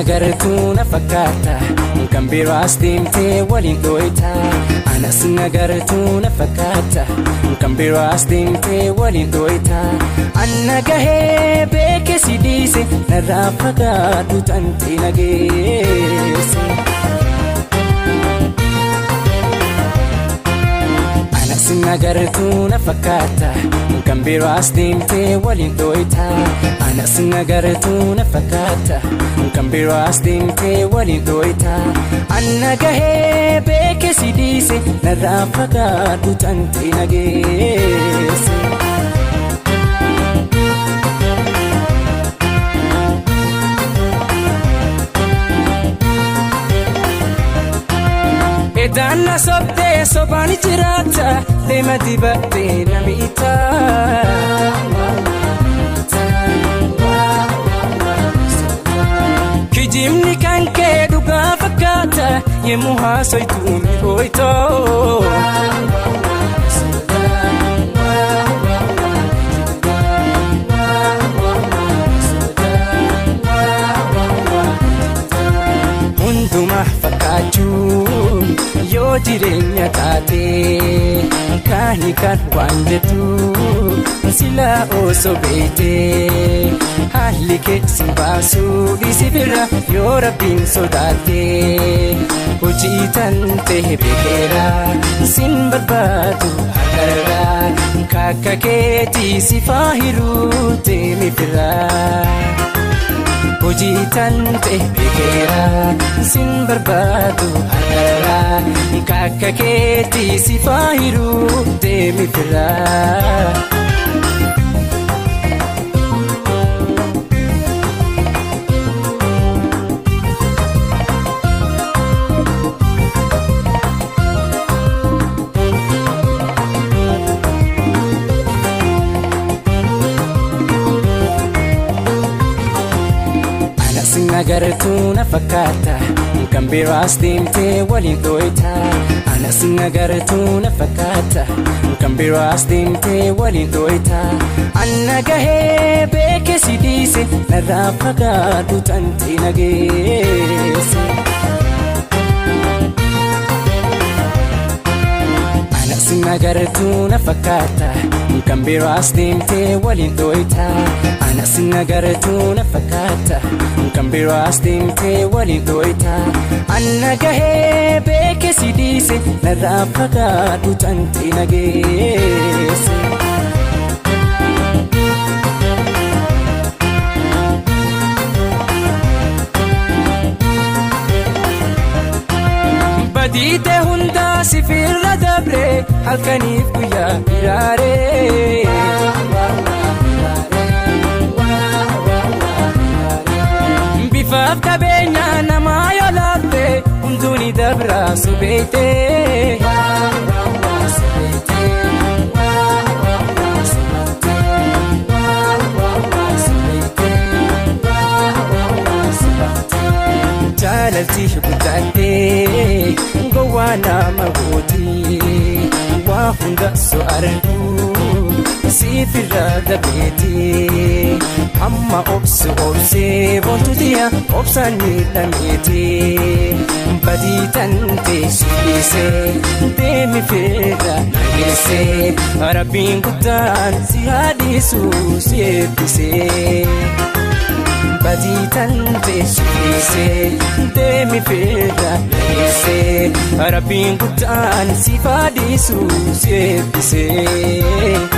nagartuu na fakkaata kan biraas deemtee waliin dhooyta. Anas nagartuu na fakkaata kan biraas deemtee waliin dhooyta. Anna gahee beeke si dhiise narraa fagaadhu tantee nageesse. Anas nagartuu na fakkaata kan biraas deemtee waliin dhooyta. Anas nagartuu na fakkaata kan biraas deemtee waliin dhooyta. Anna gahee beeke si dhiise narraa fagaadhu tantee nageesse. Edaanna sobdee sobaan jiraata deema dibattee na miita. Kijimni kan kee dhugaa fakkaata yemmuu haasoytu ni dhooyta. Hundumaa fakkaachuu yoo jireenya taatee kaani kan waan jedhu silaa osoo beektee haalli kee si baasuu dhiisi bira yoo rabbiin sodaattee. Hojii tantee beekeera sin barbaadu agarra kakka keetii si faahiruu deemi biraa. Hojii tantee beekeera sin barbaadu agarra kakka keetii si faahiruu deemi biraa. Nagartuu na fakkaata kan biraas deemtee waliin dhooyta. Anas nagartuu na fakkaata kan biraas deemtee waliin dhooyta. Anna gahee beeke si dhiise narraa fagaadhu tantee nageesse. Anas nagartuu na fakkaata kan biraas deemtee waliin dhooyta. Anas nagartuu na fakkaata kan biraas deemtee waliin dhooyta. Anna gahee beeke si dhiise narraa fagaadhu tantee nageesse. Badiite hundaa sifirra dabre halkaniif guyyaa iraaree. Bifaaf qabeenya namaa yoo laatte hunduuni dabraa subeeytee. Jaalalti guddaattee gowwaa nama gootii waa hunda so'aruu siifirra dabeetee. Amma obsu obsee boontuutiya obsaan miidhameetee. Badii tantee si dhiisee deemi firra nageessee. Rabbiin guddaan si haadhiisuu si eebbisee. Badii tantee si dhiisee deemi firra nageessee. Rabbiin guddaan si haadhiisuu si eebbisee.